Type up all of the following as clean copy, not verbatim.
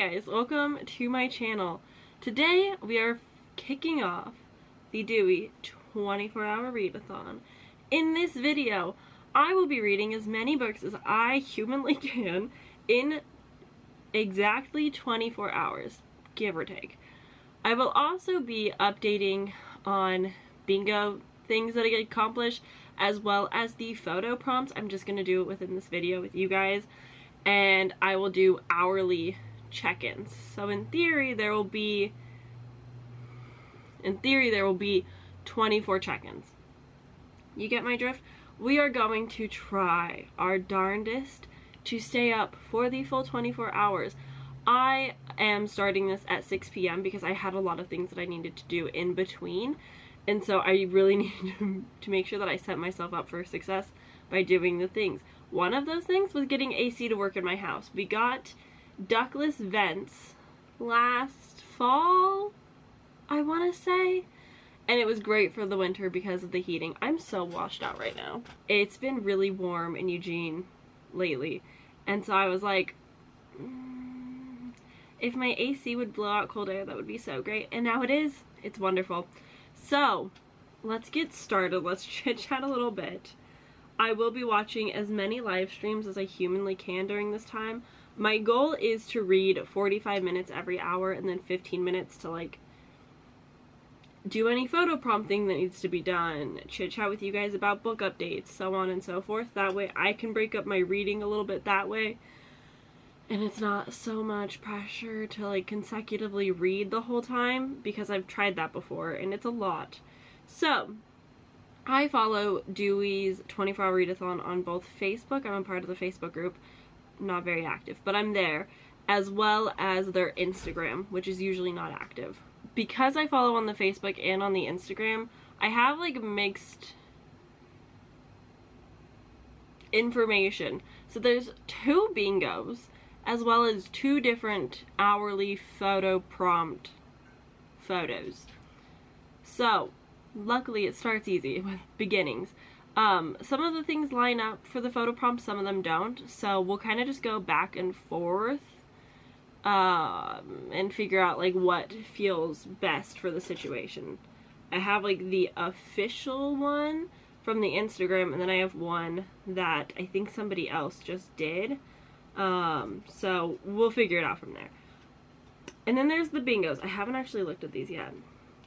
guys, welcome to my channel. Today we are kicking off the Dewey 24-hour readathon. In this video, I will be reading as many books as I humanly can in exactly 24 hours, give or take. I will also be updating on bingo things that I accomplished, as well as the photo prompts. I'm just going to do it within this video with you guys, and I will do hourly check-ins. So in theory there will be 24 check-ins. You get my drift? We are going to try our darndest to stay up for the full 24 hours. I am starting this at 6 p.m. because I had a lot of things that I needed to do in between, and so I really need to make sure that I set myself up for success by doing the things. One of those things was getting AC to work in my house. We got ductless vents last fall, I want to say, and it was great for the winter because of the heating. I'm so washed out right now. It's been really warm in Eugene lately, and so I was like, if my AC would blow out cold air, that would be so great, and now it is. It's wonderful. So let's get started. Let's chit chat a little bit. I will be watching as many live streams as I humanly can during this time. My goal is to read 45 minutes every hour and then 15 minutes to like do any photo prompting that needs to be done, chit chat with you guys about book updates, so on and so forth. That way I can break up my reading a little bit that way, and it's not so much pressure to like consecutively read the whole time, because I've tried that before and it's a lot. So I follow Dewey's 24-hour readathon on both Facebook. I'm a part of the Facebook group, not very active, but I'm there, as well as their Instagram, which is usually not active. Because I follow on the Facebook and on the Instagram, I have like mixed information. So there's 2 bingos, as well as 2 different hourly photo prompt photos. So luckily it starts easy with beginnings. Some of the things line up for the photo prompts, some of them don't, so we'll kind of just go back and forth and figure out like what feels best for the situation. I have like the official one from the Instagram, and then I have one that I think somebody else just did, so we'll figure it out from there. And then there's the bingos. I haven't actually looked at these yet.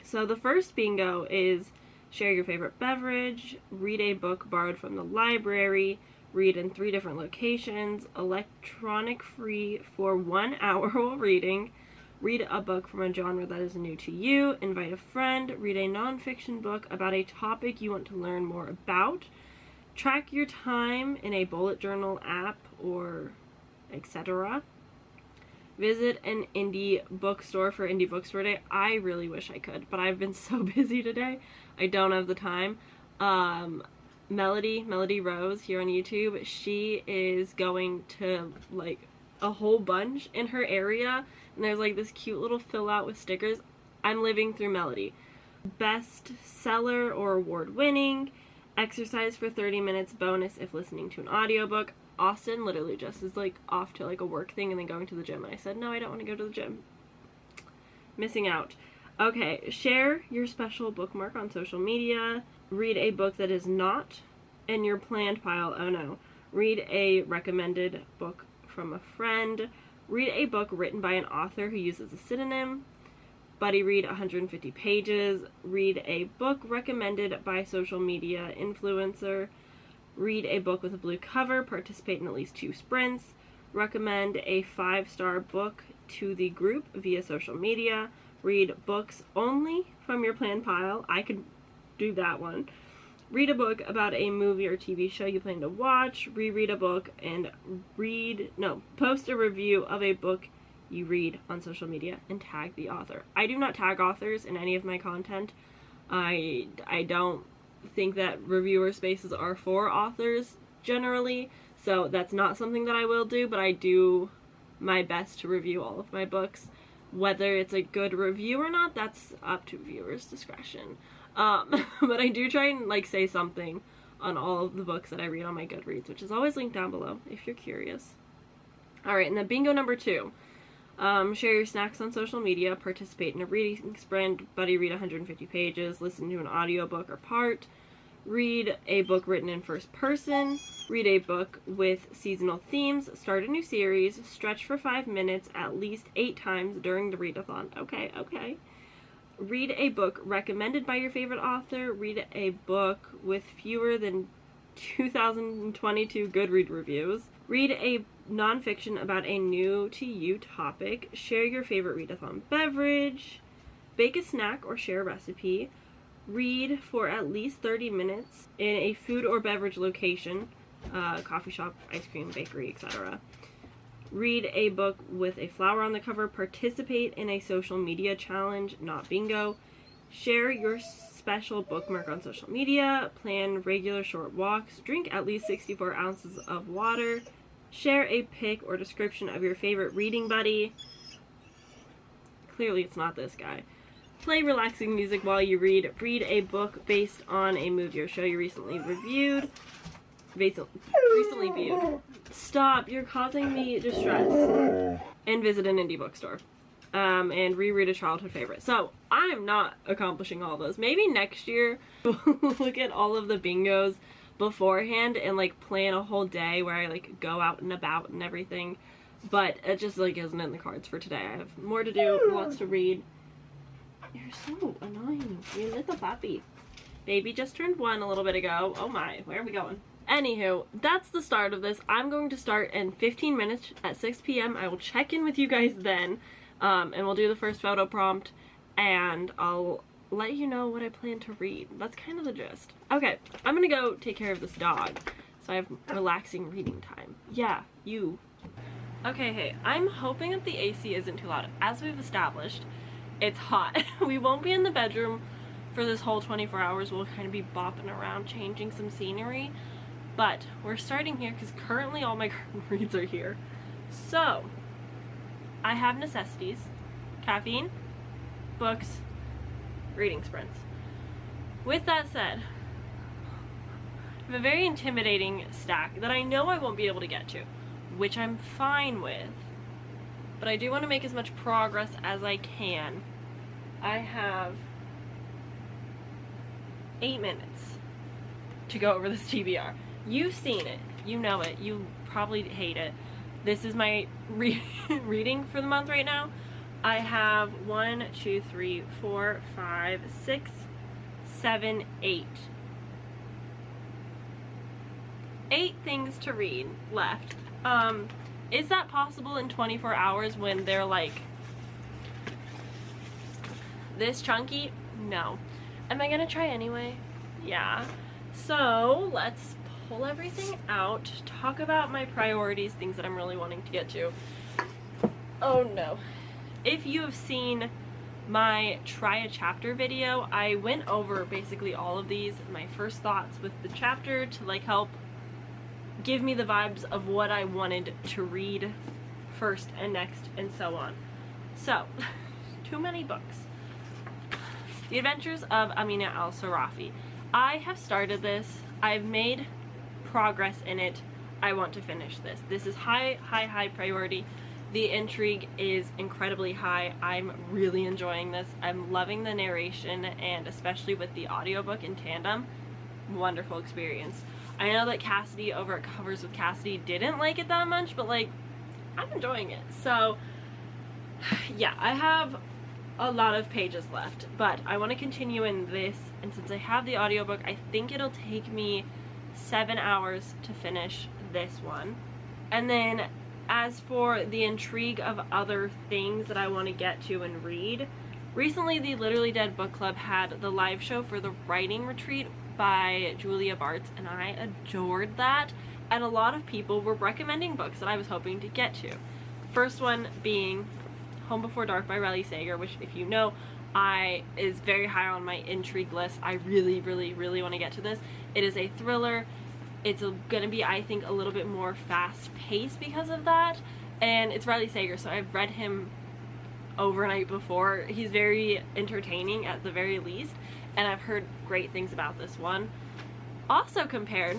So the first bingo is share your favorite beverage, read a book borrowed from the library, read in 3 different locations, electronic free for 1 hour while reading, read a book from a genre that is new to you, invite a friend, read a nonfiction book about a topic you want to learn more about, track your time in a bullet journal app or etc. Visit an indie bookstore for Indie Bookstore Day. I really wish I could, but I've been so busy today. I don't have the time. Melody Rose here on YouTube, she is going to like a whole bunch in her area, and there's like this cute little fill out with stickers. I'm living through Melody. Bestseller or award winning, exercise for 30 minutes bonus if listening to an audiobook. Austin literally just is like off to like a work thing and then going to the gym, and I said no, I don't want to go to the gym. Missing out. Okay, share your special bookmark on social media, read a book that is not in your planned pile, oh no, read a recommended book from a friend, read a book written by an author who uses a pseudonym, buddy read 150 pages, read a book recommended by social media influencer, read a book with a blue cover, participate in at least 2 sprints, recommend a 5-star book to the group via social media, read books only from your planned pile. I could do that one. Read a book about a movie or TV show you plan to watch, reread a book, and post a review of a book you read on social media and tag the author. I do not tag authors in any of my content. I don't think that reviewer spaces are for authors generally, so that's not something that I will do, but I do my best to review all of my books. Whether it's a good review or not, that's up to viewers' discretion. But I do try and like say something on all of the books that I read on my Goodreads, which is always linked down below if you're curious. Alright, and then bingo number 2. Share your snacks on social media, participate in a reading sprint, buddy read 150 pages, listen to an audiobook or part, read a book written in first person, read a book with seasonal themes, start a new series, stretch for 5 minutes at least 8 times during the readathon. Okay. Read a book recommended by your favorite author, read a book with fewer than 2022 Goodread reviews, read a nonfiction about a new to you topic, share your favorite readathon beverage, bake a snack or share a recipe, read for at least 30 minutes in a food or beverage location, coffee shop, ice cream, bakery, etc. Read a book with a flower on the cover, participate in a social media challenge, not bingo, share your special bookmark on social media, plan regular short walks, drink at least 64 ounces of water, share a pic or description of your favorite reading buddy. Clearly it's not this guy. Play relaxing music while you read. Read a book based on a movie or show you recently viewed. Stop, you're causing me distress. And visit an indie bookstore. And reread a childhood favorite. So, I'm not accomplishing all those. Maybe next year, we'll look at all of the bingos beforehand and, like, plan a whole day where I, like, go out and about and everything. But it just, like, isn't in the cards for today. I have more to do, lots to read. You're so annoying, you little puppy. Baby just turned 1 a little bit ago. Oh my, where are we going? Anywho, that's the start of this. I'm going to start in 15 minutes at 6 p.m. I will check in with you guys then. And we'll do the first photo prompt, and I'll let you know what I plan to read. That's kind of the gist. Okay, I'm gonna go take care of this dog, so I have relaxing reading time. Yeah, you. Okay, hey, I'm hoping that the AC isn't too loud. As we've established, it's hot. We won't be in the bedroom for this whole 24 hours. We'll kind of be bopping around, changing some scenery. But we're starting here because currently all my current reads are here. So, I have necessities: caffeine, books, reading sprints. With that said, I have a very intimidating stack that I know I won't be able to get to, which I'm fine with, but I do want to make as much progress as I can. I have 8 minutes to go over this TBR. You've seen it, you know it, you probably hate it. This is my reading for the month right now. I have 1, 2, 3, 4, 5, 6, 7, 8. 8 things to read left. Is that possible in 24 hours when they're like this chunky? No. Am I gonna try anyway? Yeah. So let's pull everything out, talk about my priorities, things that I'm really wanting to get to. Oh no. If you have seen my try a chapter video, I went over basically all of these, my first thoughts with the chapter to like help give me the vibes of what I wanted to read first and next and so on. So, too many books. The Adventures of Amina al-Sarafi. I have started this. I've made progress in it. I want to finish this. This is high priority. The intrigue is incredibly high. I'm really enjoying this. I'm loving the narration, and especially with the audiobook in tandem, wonderful experience. I know that Cassidy over at Covers with Cassidy didn't like it that much, but like, I'm enjoying it. So yeah, I have a lot of pages left, but I want to continue in this, and since I have the audiobook, I think it'll take me 7 hours to finish this one. And then as for the intrigue of other things that I want to get to and read, recently the Literally Dead Book Club had the live show for the writing retreat by Julia Bartz, and I adored that, and a lot of people were recommending books that I was hoping to get to. First one being Home Before Dark by Riley Sager, which, if you know, is very high on my intrigue list. I really want to get to this. It is a thriller. It's gonna be, I think, a little bit more fast-paced because of that, and it's Riley Sager, so I've read him overnight before. He's very entertaining at the very least, and I've heard great things about this one. Also compared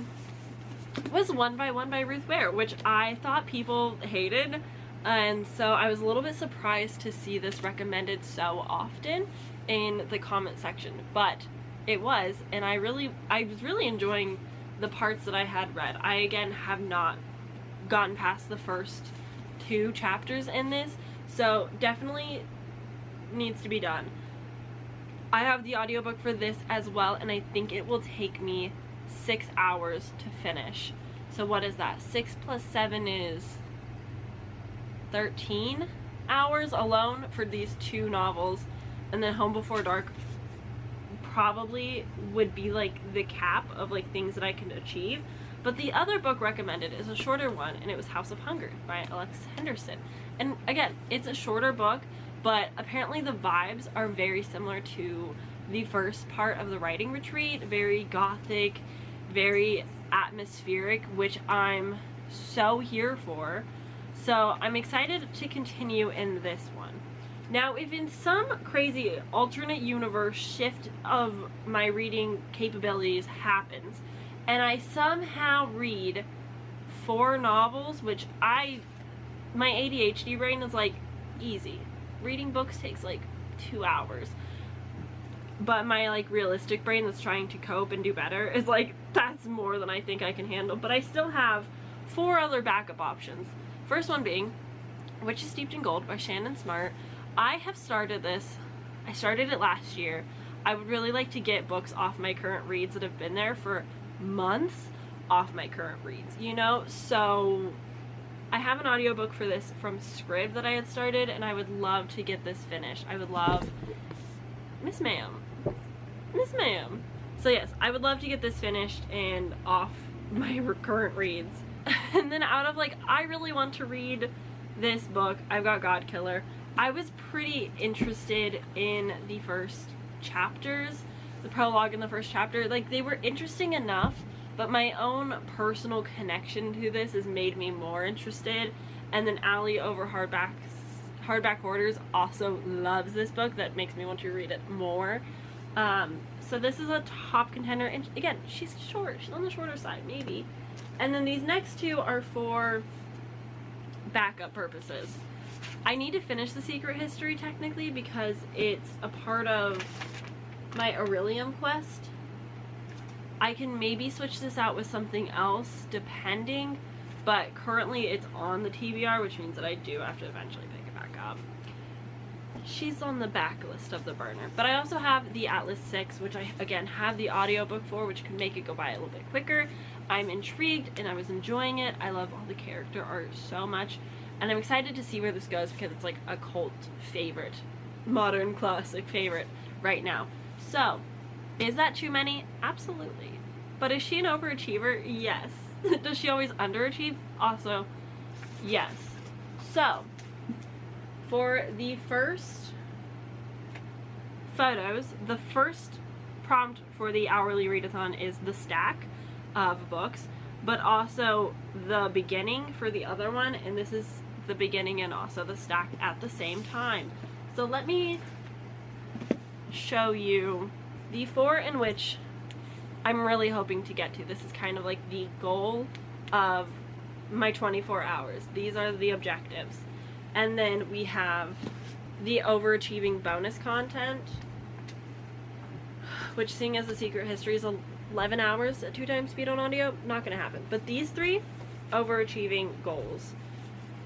was One by One by Ruth Ware, which I thought people hated. And so I was a little bit surprised to see this recommended so often in the comment section, but it was, and I was really enjoying the parts that I had read. I again have not gotten past the first 2 chapters in this, so definitely needs to be done. I have the audiobook for this as well, and I think it will take me 6 hours to finish. So what is that? 6 plus 7 is 13 hours alone for these 2 novels, and then Home Before Dark probably would be like the cap of like things that I can achieve. But the other book recommended is a shorter one, and it was House of Hunger by Alex Henderson. And again, it's a shorter book, but apparently the vibes are very similar to the first part of the writing retreat. Very gothic, very atmospheric, which I'm so here for. So I'm excited to continue in this one. Now, if in some crazy alternate universe shift of my reading capabilities happens, and I somehow read 4 novels, which my ADHD brain is like, easy. Reading books takes like 2 hours. But my like realistic brain that's trying to cope and do better is like, that's more than I think I can handle. But I still have 4 other backup options. First one being Witch is Steeped in Gold by Shannon Smart. I have started this. I started it last year. I would really like to get books off my current reads that have been there for months off my current reads, you know? So I have an audiobook for this from Scrib that I had started, and I would love to get this finished. I would love... Miss Ma'am. Miss Ma'am. So yes, I would love to get this finished and off my current reads. And then out of like, I really want to read this book, I've got Godkiller. I was pretty interested in the first chapters, the prologue in the first chapter. Like, they were interesting enough, but my own personal connection to this has made me more interested. And then Allie over Hardback Hoarders also loves this book. That makes me want to read it more. So this is a top contender, and again, she's short. She's on the shorter side, maybe. And then these next 2 are for backup purposes. I need to finish The Secret History technically because it's a part of my orilium quest. I can maybe switch this out with something else depending, but currently it's on the TBR, which means that I do have to eventually pick it back up. She's on the back list of the burner. But I also have the Atlas 6, which I again have the audiobook for, which can make it go by a little bit quicker. I'm intrigued and I was enjoying it. I love all the character art so much, and I'm excited to see where this goes because it's like a cult favorite, modern classic favorite right now. So, is that too many? Absolutely. But is she an overachiever? Yes. Does she always underachieve? Also, yes. So, for the first photos, the first prompt for the hourly readathon is the stack of books, but also the beginning for the other one, and this is the beginning and also the stack at the same time. So let me show you the 4 in which I'm really hoping to get to. This is kind of like the goal of my 24 hours. These are the objectives. And then we have the overachieving bonus content, which, seeing as The Secret History is 11 hours at 2 times speed on audio, not gonna happen. But these 3 overachieving goals.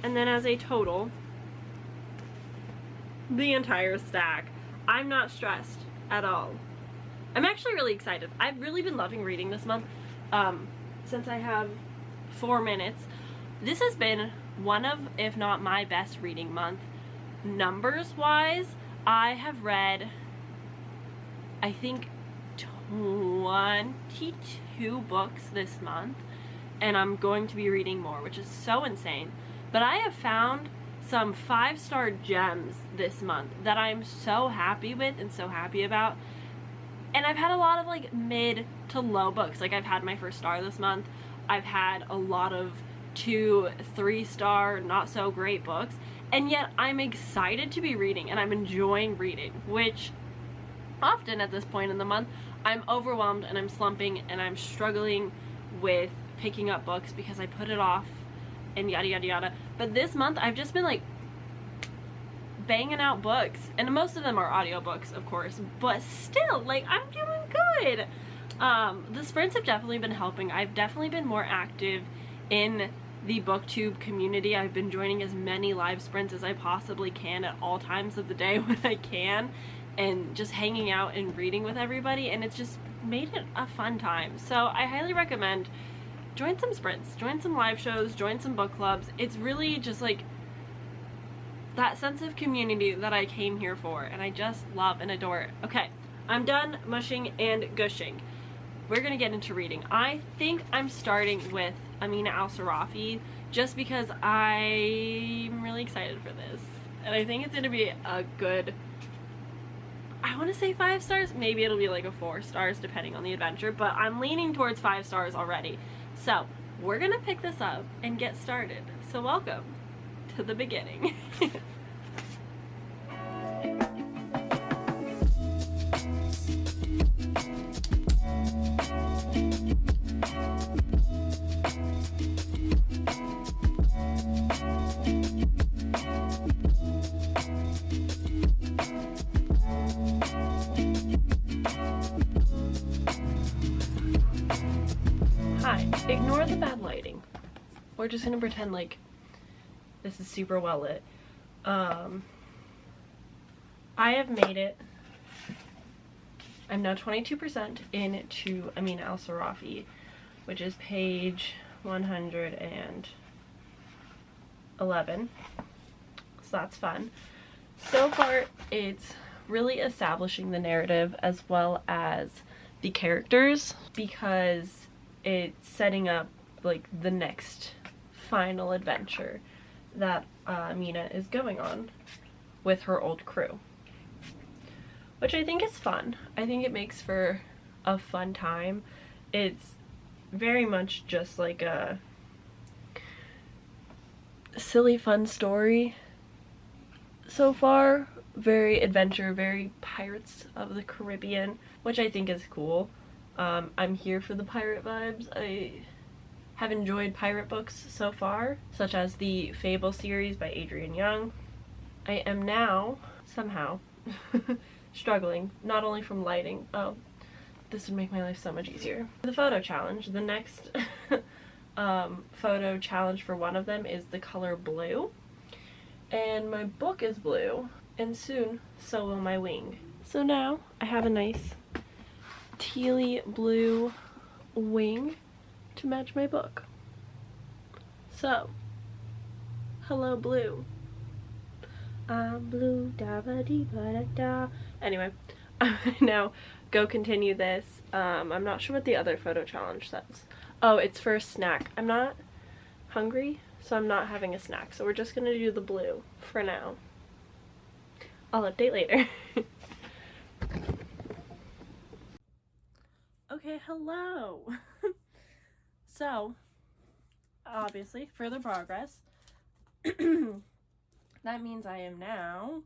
And then as a total, the entire stack. I'm not stressed at all. I'm actually really excited. I've really been loving reading this month. Since I have 4 minutes. This has been one of, if not my best reading month. Numbers wise, I have read, I think, 22 books this month, and I'm going to be reading more, which is so insane. But I have found some 5-star gems this month that I'm so happy with and so happy about. And I've had a lot of like mid to low books. Like, I've had my first star this month. I've had a lot of 2-3-star not so great books, and yet I'm excited to be reading and I'm enjoying reading, which often at this point in the month I'm overwhelmed and I'm slumping and I'm struggling with picking up books because I put it off and yada yada yada. But this month I've just been like banging out books, and most of them are audiobooks, of course, but still, like, I'm doing good. The sprints have definitely been helping. I've definitely been more active in the booktube community. I've been joining as many live sprints as I possibly can at all times of the day when I can, and just hanging out and reading with everybody, and it's just made it a fun time. So I highly recommend join some sprints, join some live shows, join some book clubs. It's really just like that sense of community that I came here for, and I just love and adore it. Okay, I'm done mushing and gushing. We're gonna get into reading. I think I'm starting with Amina Al-Sarafi just because I'm really excited for this, and I think it's gonna be a good, I want to say 5 stars, maybe it'll be like a 4 stars depending on the adventure, but I'm leaning towards 5 stars already. So we're gonna pick this up and get started. So welcome to the beginning. Hi, ignore the bad lighting. We're just gonna pretend like this is super well lit. I have made it. I'm now 22% into Amina Al-Sarafi, which is page 111. So that's fun. So far, it's really establishing the narrative as well as the characters, because it's setting up like the next final adventure that Amina is going on with her old crew, which I think is fun. I think it makes for a fun time. It's very much just like a silly fun story so far. Very adventure, very Pirates of the Caribbean, which I think is cool. I'm here for the pirate vibes. I have enjoyed pirate books so far, such as the Fable series by Adrian Young. I am now, somehow, struggling, not only from lighting. Oh, this would make my life so much easier. The photo challenge, the next photo challenge for one of them is the color blue. And my book is blue, and soon, so will my wing. So now, I have a nice tealy blue wing to match my book. So, hello blue. I'm blue, da ba dee ba da da. Anyway, I'm gonna now go continue this. I'm not sure what the other photo challenge says. Oh, it's for a snack. I'm not hungry, so I'm not having a snack. So we're just gonna do the blue for now. I'll update later. Okay, hello. So, obviously, further progress. That means I am now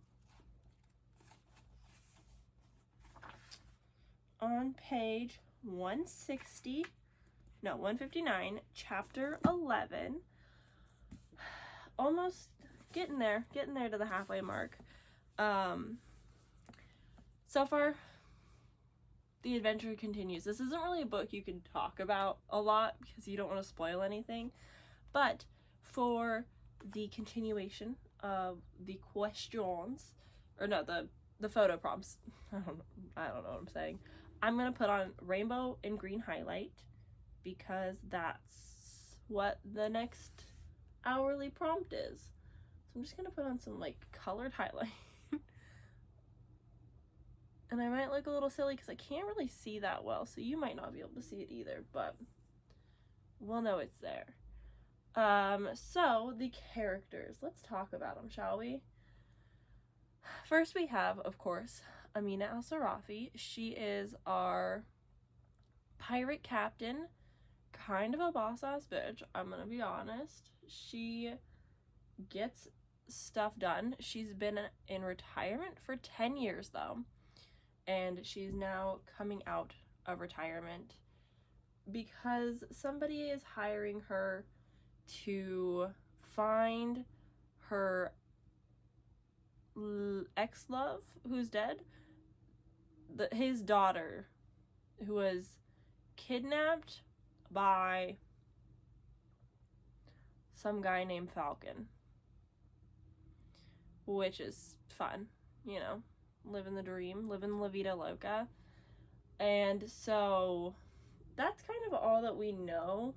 on page 159, chapter 11. Almost getting there to the halfway mark. So far, the adventure continues. This isn't really a book you can talk about a lot because you don't want to spoil anything, but for the continuation of the questions, or no, the photo prompts, I don't know what I'm saying, I'm gonna put on rainbow and green highlight because that's what the next hourly prompt is. So I'm just gonna put on some like colored highlight. And I might look a little silly because I can't really see that well, so you might not be able to see it either, but we'll know it's there. So the characters, let's talk about them, shall we? First we have, of course, Amina Al-Sarafi. She is our pirate captain, kind of a boss-ass bitch, I'm gonna be honest. She gets stuff done. She's been in retirement for 10 years, though. And she's now coming out of retirement because somebody is hiring her to find her ex-love who's dead, his daughter, who was kidnapped by some guy named Falcon, which is fun, you know, living the dream, living la vida loca. And so that's kind of all that we know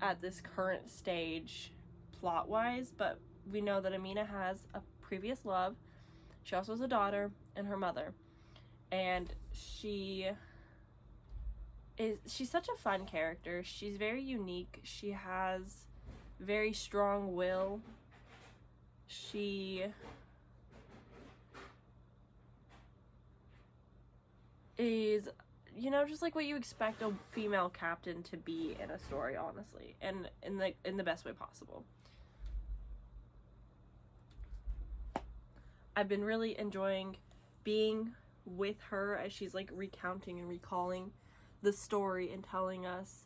at this current stage plot-wise, but we know that Amina has a previous love. She also has a daughter and her mother. And she's such a fun character. She's very unique. She has very strong will. She is, you know, just like what you expect a female captain to be in a story, honestly, and in the best way possible. I've been really enjoying being with her as she's like recounting and recalling the story and telling us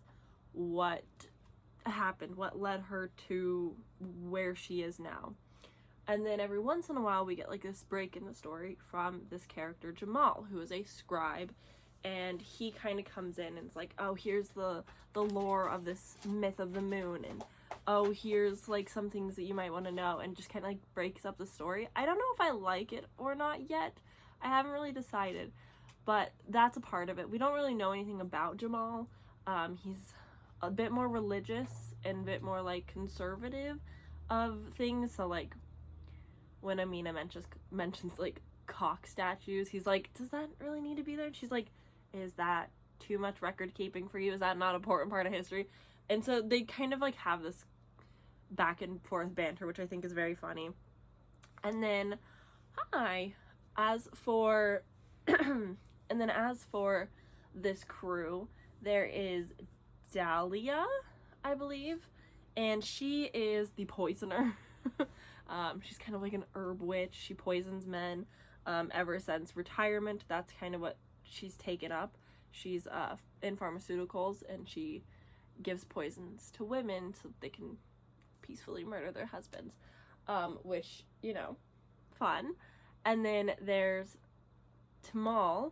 what happened, what led her to where she is now. And then every once in a while we get like this break in the story from this character Jamal, who is a scribe, and he kind of comes in and it's like, oh, here's the lore of this myth of the moon, and oh, here's like some things that you might want to know, and just kind of like breaks up the story. I don't know if I like it or not yet. I haven't really decided, but that's a part of it. We don't really know anything about Jamal. He's a bit more religious and a bit more like conservative of things. So like when Amina mentions like cock statues, he's like, does that really need to be there? And she's like, is that too much record keeping for you? Is that not an important part of history? And so they kind of like have this back and forth banter, which I think is very funny. And then as for this crew, there is Dahlia, I believe, and she is the poisoner. She's kind of like an herb witch. She poisons men ever since retirement. That's kind of what she's taken up. She's in pharmaceuticals, and she gives poisons to women so they can peacefully murder their husbands, which, you know, fun. And then there's Tamal,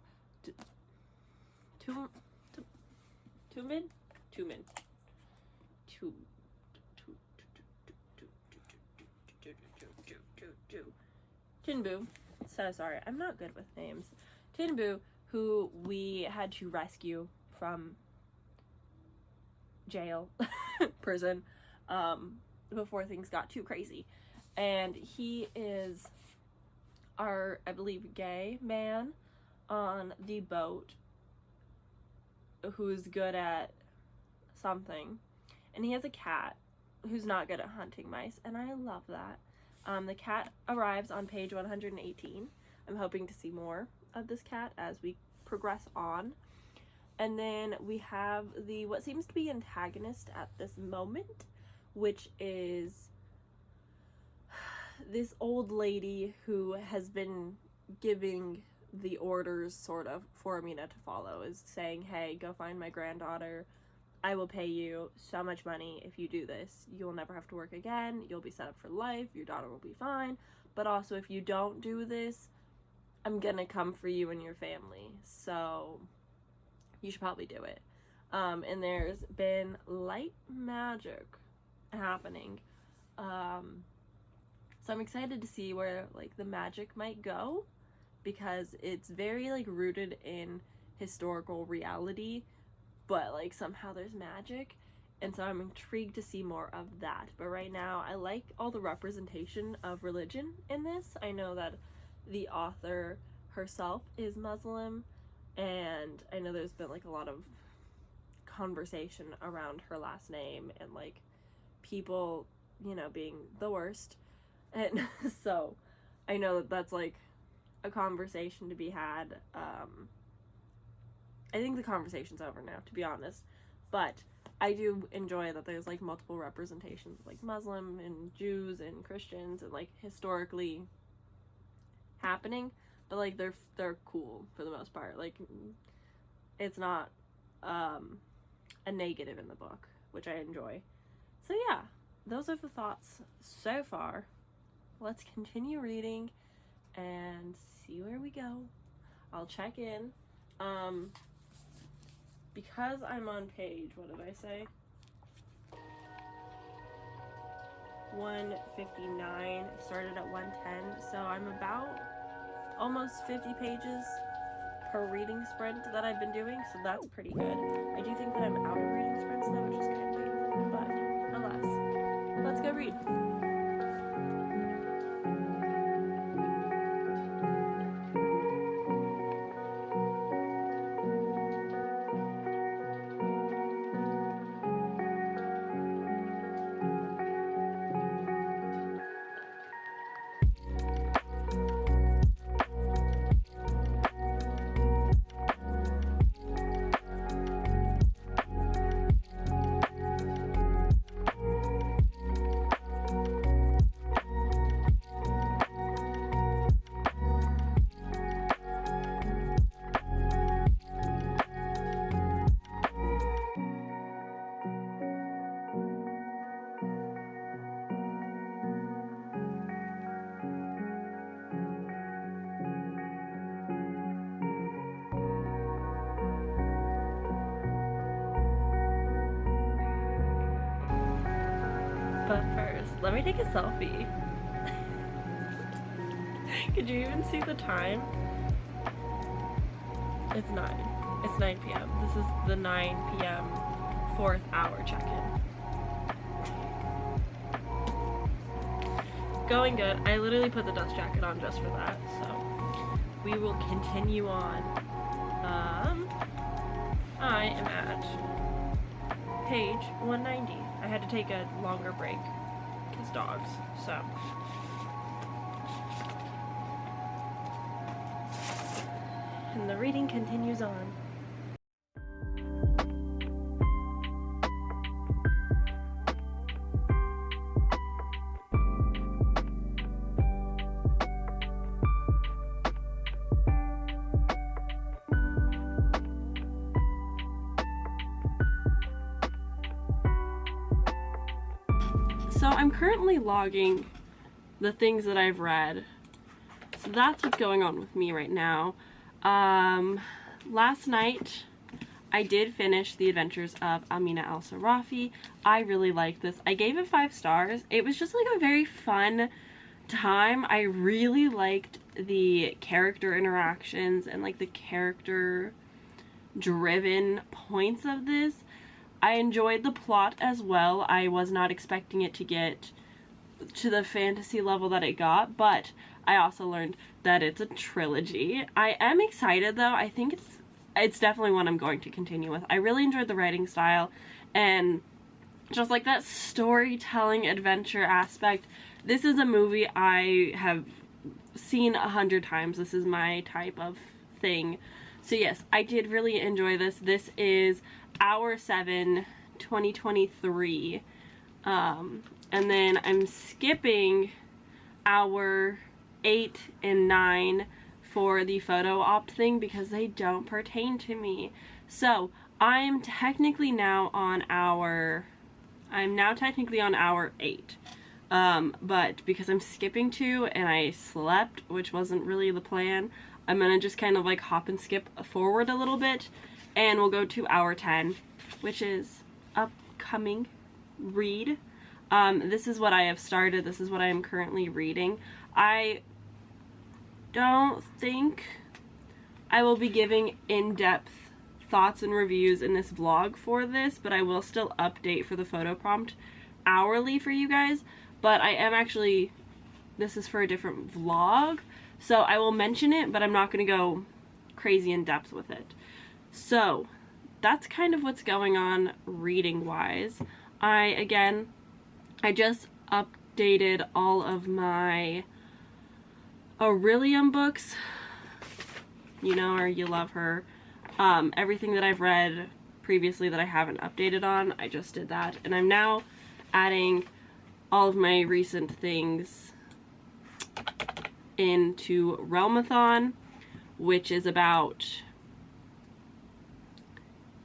Tinbu. So sorry, I'm not good with names. Tinbu, who we had to rescue from jail, prison, before things got too crazy. And he is our, I believe, gay man on the boat who's good at something. And he has a cat who's not good at hunting mice, and I love that. The cat arrives on page 118. I'm hoping to see more of this cat as we progress on. And then we have the what seems to be antagonist at this moment, which is this old lady who has been giving the orders sort of for Amina to follow, is saying, hey, go find my granddaughter. I will pay you so much money if you do this. You'll never have to work again. You'll be set up for life. Your daughter will be fine. But also, if you don't do this, I'm gonna come for you and your family. So you should probably do it. And there's been light magic happening. So I'm excited to see where like the magic might go, because it's very like rooted in historical reality, but like somehow there's magic, and so I'm intrigued to see more of that. But right now I like all the representation of religion in this. I know that the author herself is Muslim, and I know there's been like a lot of conversation around her last name and like people, you know, being the worst. And so I know that that's like a conversation to be had. I think the conversation's over now, to be honest, but I do enjoy that there's like multiple representations of like Muslim and Jews and Christians and like historically happening, but like they're cool for the most part. Like it's not a negative in the book, which I enjoy. So yeah, those are the thoughts so far. Let's continue reading and see where we go. I'll check in. Because I'm on page, what did I say? 159, started at 110, so I'm about almost 50 pages per reading sprint that I've been doing, so that's pretty good. I do think that I'm out of reading sprints though, which is kind of painful, but alas. Let's go read. But first, let me take a selfie. Could you even see the time? It's 9. It's 9 p.m. This is the 9 p.m. 4th hour check-in. Going good. I literally put the dust jacket on just for that, so we will continue on. I am at page 190. I had to take a longer break because dogs, so. And the reading continues on. So I'm currently logging the things that I've read. So that's what's going on with me right now. Last night I did finish The Adventures of Amina Al-Sarafi. I really liked this. I gave it 5 stars. It was just like a very fun time. I really liked the character interactions and like the character driven points of this. I enjoyed the plot as well. I was not expecting it to get to the fantasy level that it got, but I also learned that it's a trilogy. I am excited though. I think it's definitely one I'm going to continue with. I really enjoyed the writing style and just like that storytelling adventure aspect. This is a movie I have seen 100 times. This is my type of thing. So yes, I did really enjoy this. This is Hour 7, 2023. And then I'm skipping Hour 8 and 9 for the photo op thing because they don't pertain to me. So I'm technically now on Hour 8. But because I'm skipping 2 and I slept, which wasn't really the plan, I'm gonna just kind of like hop and skip forward a little bit and we'll go to Hour 10, which is upcoming read. This is what I have started. This is what I am currently reading. I don't think I will be giving in-depth thoughts and reviews in this vlog for this, but I will still update for the photo prompt hourly for you guys. But I am actually, this is for a different vlog, so I will mention it, but I'm not going to go crazy in depth with it. So that's kind of what's going on reading wise. I just updated all of my Orilium books. You know her, you love her. Everything that I've read previously that I haven't updated on, I just did that. And I'm now adding all of my recent things into Realmathon, which is about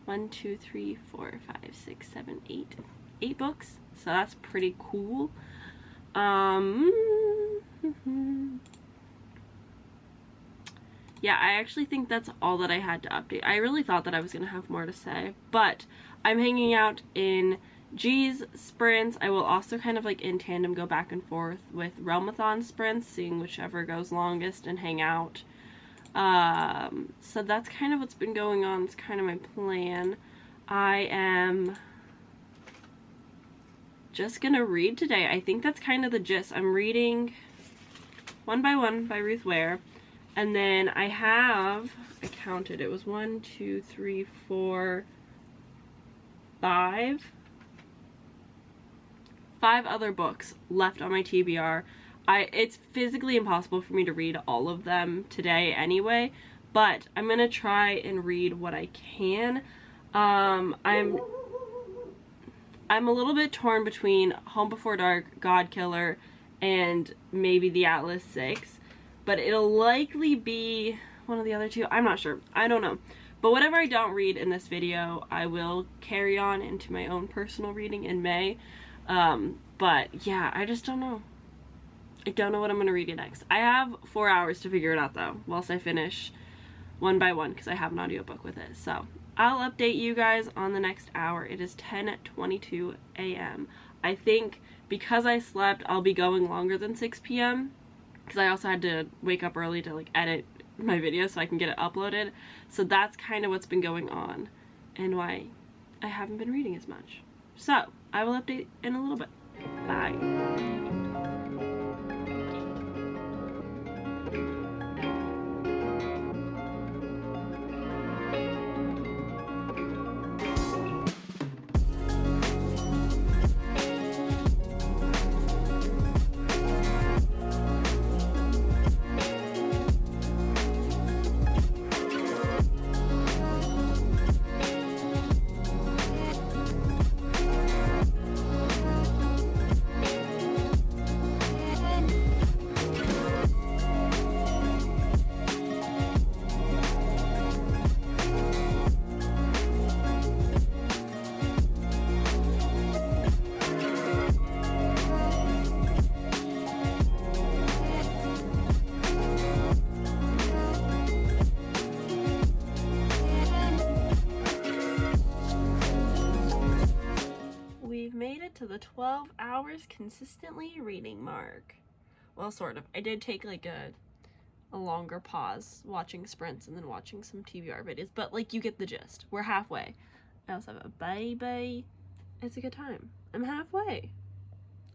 8 books. So that's pretty cool. Yeah, I actually think that's all that I had to update. I really thought that I was going to have more to say, but I'm hanging out in G's sprints. I will also kind of like in tandem go back and forth with realmathon sprints, seeing whichever goes longest and hang out. So that's kind of what's been going on. It's kind of my plan. I am just gonna read today. I think that's kind of the gist. I'm reading One by One by Ruth Ware. And then I counted, it was 1, 2, 3, 4, 5 other books left on my TBR. It's physically impossible for me to read all of them today anyway, but I'm gonna try and read what I can. I'm a little bit torn between Home Before Dark, God Killer, and maybe the Atlas 6. But it'll likely be one of the other two. I'm not sure. I don't know. But whatever I don't read in this video, I will carry on into my own personal reading in May. But yeah, I just don't know. I don't know what I'm going to read next. I have 4 hours to figure it out though, whilst I finish One by One, because I have an audiobook with it. So I'll update you guys on the next hour. It is 10:22 a.m. I think because I slept, I'll be going longer than 6 p.m. because I also had to wake up early to like edit my video so I can get it uploaded. So that's kind of what's been going on and why I haven't been reading as much. So I will update in a little bit. Bye. To the 12 hours consistently reading mark. Well, sort of. I did take like a longer pause watching sprints and then watching some TBR videos, but like you get the gist. We're halfway. I also have a baby. It's a good time. I'm halfway.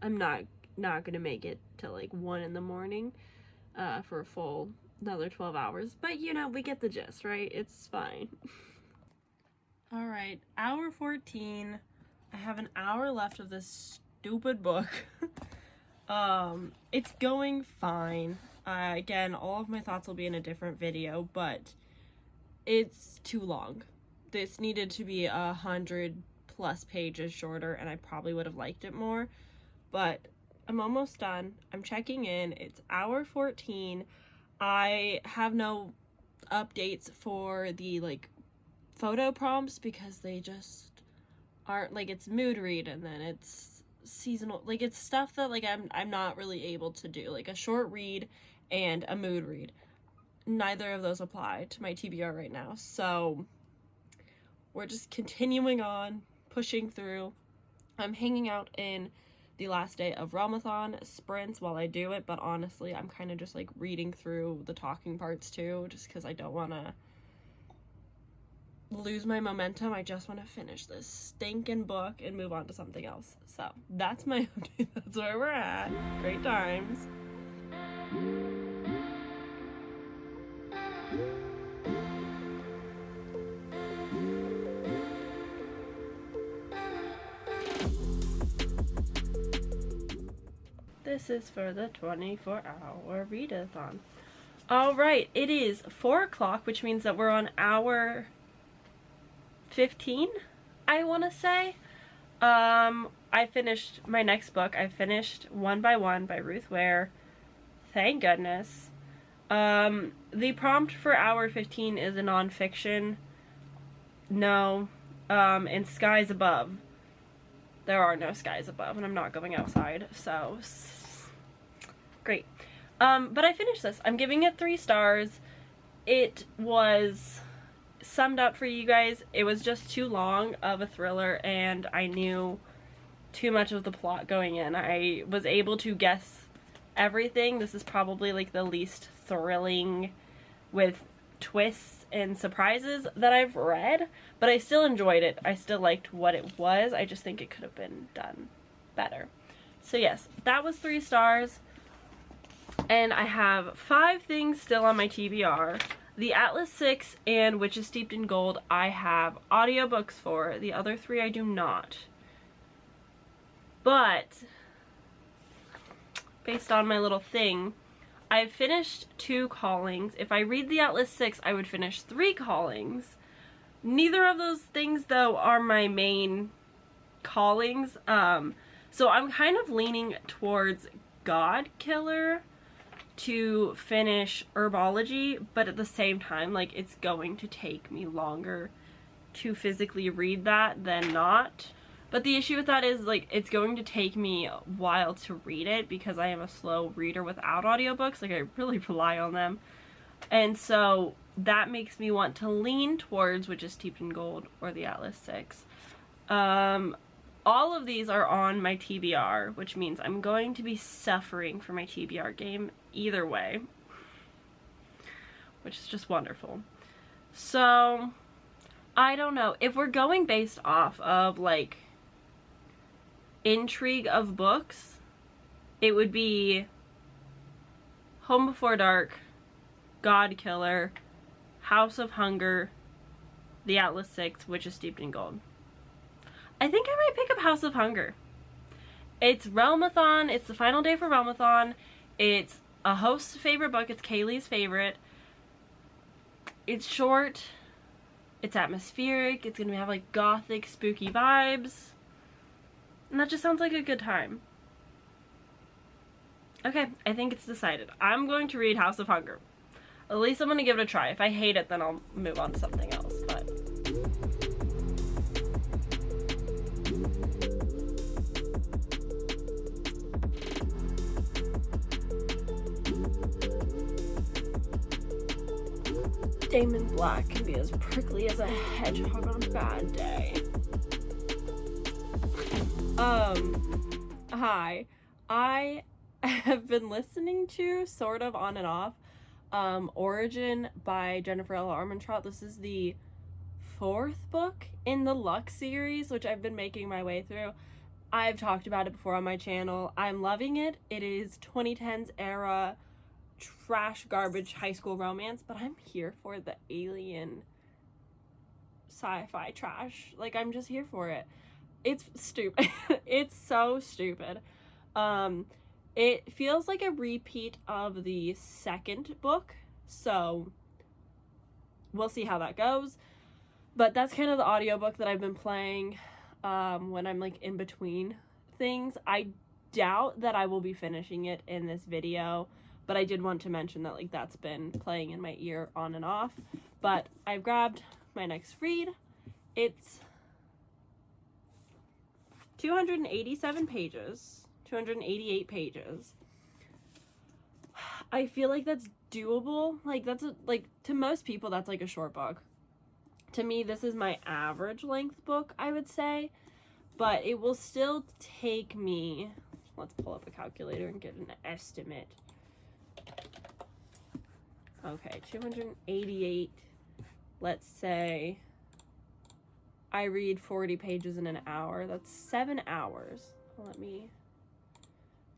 I'm not gonna make it till like 1 in the morning for a full another 12 hours, but you know, we get the gist, right? It's fine. All right, hour 14. I have an hour left of this stupid book. It's going fine. Again, all of my thoughts will be in a different video, but it's too long. This needed to be 100+ pages shorter, and I probably would have liked it more, but I'm almost done. I'm checking in. It's hour 14. I have no updates for the like photo prompts because they just aren't, like, it's mood read and then it's seasonal, like it's stuff that like I'm not really able to do, like a short read and a mood read. Neither of those apply to my TBR right now, so we're just continuing on, pushing through. I'm hanging out in the last day of realmathon sprints while I do it, but honestly I'm kind of just like reading through the talking parts too, just because I don't want to lose my momentum. I just want to finish this stinking book and move on to something else. So that's my update. That's where we're at. Great times. This is for the 24-hour readathon. All right, it is 4 o'clock, which means that we're on hour 15, I want to say. I finished my next book. I finished One by One by Ruth Ware. Thank goodness. The prompt for hour 15 is a nonfiction. No. And Skies Above. there are no skies above, and I'm not going outside, so great. But I finished this. I'm giving it 3 stars. It was summed up for you guys. It was just too long of a thriller, and I knew too much of the plot going in. I was able to guess everything. This is probably like the least thrilling with twists and surprises that I've read, but I still enjoyed it. I still liked what it was. I just think it could have been done better. So yes, that was 3 stars. And I have 5 things still on my TBR. The Atlas 6 and Witches Steeped in Gold I have audiobooks for. The other 3 I do not. But based on my little thing, I've finished 2 callings. If I read the Atlas 6, I would finish 3 callings. Neither of those things, though, are my main callings. So I'm kind of leaning towards God Killer to finish herbology, but at the same time, like, it's going to take me longer to physically read that than not. But the issue with that is, like, it's going to take me a while to read it because I am a slow reader without audiobooks. Like, I really rely on them. And so that makes me want to lean towards Witches Steeped in Gold or the Atlas 6. All of these are on my TBR, which means I'm going to be suffering for my TBR game either way, which is just wonderful. So, I don't know. If we're going based off of, like, intrigue of books, it would be Home Before Dark, God Killer, House of Hunger, the Atlas 6, Witches Steeped in Gold. I think I might pick up House of Hunger. It's realmathon. It's the final day for realmathon. It's a host's favorite book. It's Kaylee's favorite. It's short. It's atmospheric. It's gonna have like gothic, spooky vibes. And that just sounds like a good time. Okay, I think it's decided. I'm going to read House of Hunger. At least I'm gonna give it a try. If I hate it, then I'll move on to something else, but... Damon Black can be as prickly as a hedgehog on a bad day. Hi. I have been listening to, sort of on and off, Origin by Jennifer L. Armentrout. This is the 4th book in the Lux series, which I've been making my way through. I've talked about it before on my channel. I'm loving it. It is 2010s era trash garbage high school romance, but I'm here for the alien sci-fi trash. Like, I'm just here for it. It's stupid. It's so stupid. It feels like a repeat of the 2nd book, so we'll see how that goes. But that's kind of the audiobook that I've been playing when I'm like in between things. I doubt that I will be finishing it in this video, but I did want to mention that, like, that's been playing in my ear on and off. But I've grabbed my next read. It's 287 pages, 288 pages. I feel like that's doable. Like, that's like, to most people, that's like a short book. To me, this is my average length book, I would say. But it will still take me, let's pull up a calculator and get an estimate. Okay, 288, let's say I read 40 pages in an hour. That's 7 hours.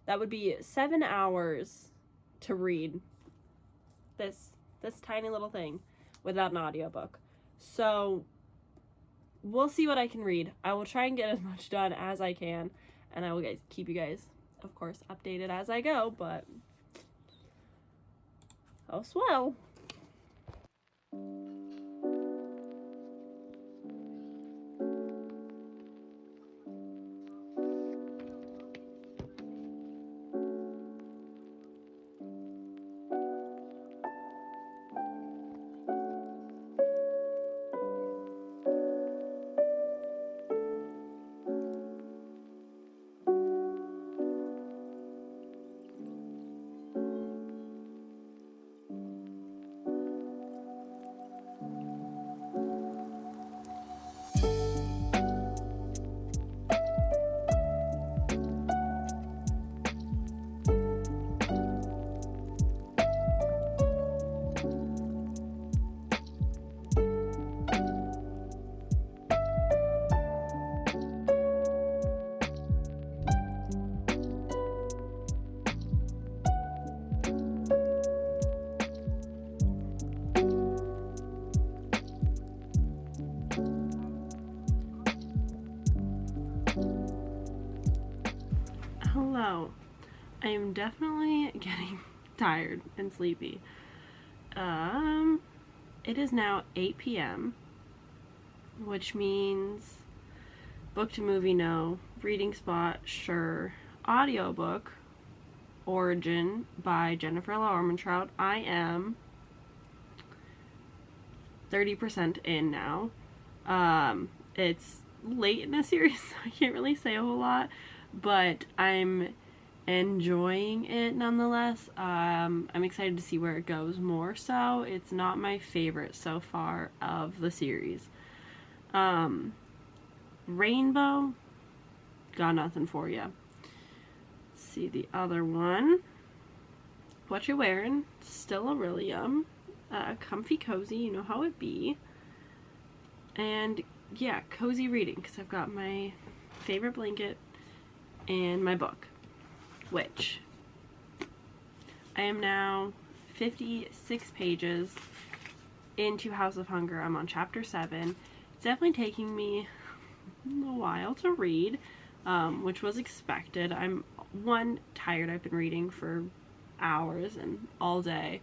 That would be 7 hours to read this tiny little thing without an audiobook. So we'll see what I can read. I will try and get as much done as I can, and I will keep you guys, of course, updated as I go, but oh swell. So, I am definitely getting tired and sleepy. It is now 8 p.m., which means book to movie, no. Reading spot, sure. Audiobook, Origin by Jennifer L. Armentrout. I am 30% in now. It's late in the series, so I can't really say a whole lot, but I'm enjoying it nonetheless. I'm excited to see where it goes more so. It's not my favorite so far of the series. Rainbow, got nothing for you. Let's see the other one. What You Wearing, still orilium. Comfy cozy, you know how it be. And yeah, cozy reading, because I've got my favorite blanket and my book, which I am now 56 pages into House of Hunger. I'm on chapter 7. It's definitely taking me a while to read, which was expected. I'm, one, tired. I've been reading for hours and all day.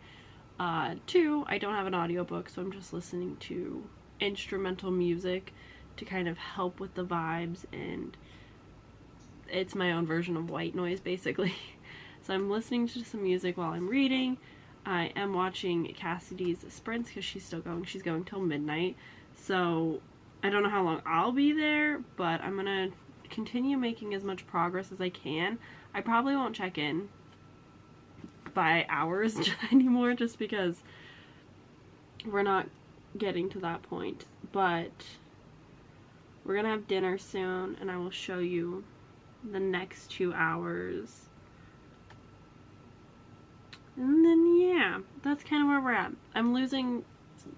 Two, I don't have an audiobook, so I'm just listening to instrumental music to kind of help with the vibes, and it's my own version of white noise, basically. So I'm listening to some music while I'm reading. I am watching Cassidy's sprints because she's still going. She's going till midnight. So I don't know how long I'll be there, but I'm gonna continue making as much progress as I can. I probably won't check in by hours anymore, just because we're not getting to that point. But we're gonna have dinner soon, and I will show you the next 2 hours. And then yeah, that's kind of where we're at. I'm losing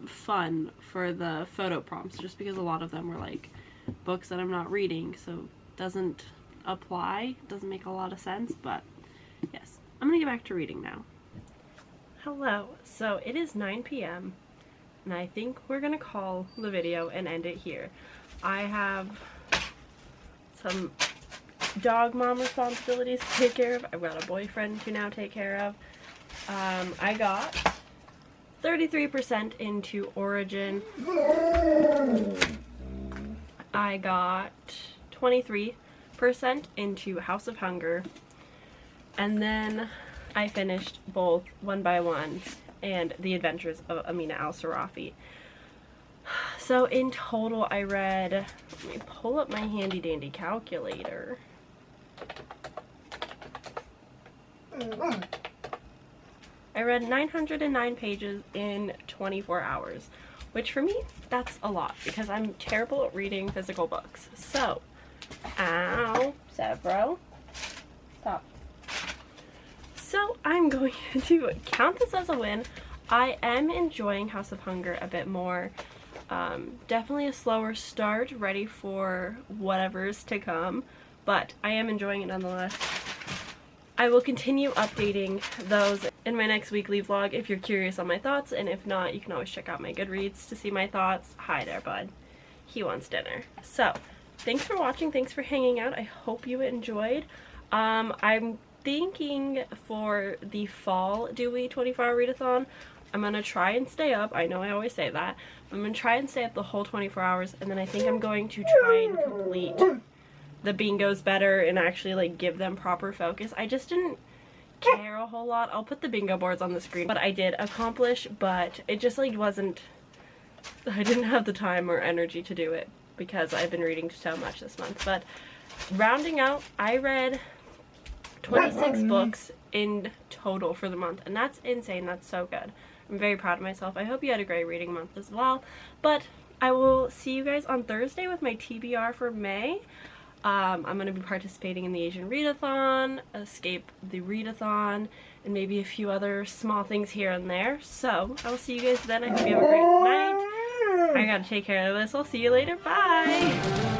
fun for the photo prompts just because a lot of them were like books that I'm not reading, so doesn't apply, doesn't make a lot of sense. But yes, I'm gonna get back to reading now. Hello, so it is 9 p.m. and I think we're gonna call the video and end it here. I have some dog mom responsibilities to take care of. I've got a boyfriend to now take care of. I got 33% into Origin. I got 23% into House of Hunger. And then I finished both One by One and The Adventures of Amina Al-Sarafi. So in total I read, let me pull up my handy dandy calculator. I read 909 pages in 24 hours, which for me, that's a lot because I'm terrible at reading physical books. So, ow, Severo, stop. So I'm going to count this as a win. I am enjoying House of Hunger a bit more. Definitely a slower start, ready for whatever's to come, but I am enjoying it nonetheless. I will continue updating those in my next weekly vlog if you're curious on my thoughts, and if not, you can always check out my Goodreads to see my thoughts. Hi there, bud. He wants dinner. So, thanks for watching, thanks for hanging out. I hope you enjoyed. I'm thinking for the fall Dewey 24-hour readathon, I'm going to try and stay up. I know I always say that. I'm going to try and stay up the whole 24 hours, and then I think I'm going to try and complete the bingos better and actually like give them proper focus. I just didn't care a whole lot. I'll put the bingo boards on the screen, but I did accomplish, but it just like wasn't, I didn't have the time or energy to do it because I've been reading so much this month. But rounding out, I read 26 books in total for the month, and that's insane. That's so good. I'm very proud of myself. I hope you had a great reading month as well. But I will see you guys on Thursday with my TBR for May. I'm going to be participating in the Asian readathon, escape the readathon, and maybe a few other small things here and there. So, I will see you guys then. I hope you have a great night. I gotta take care of this. I'll see you later. Bye!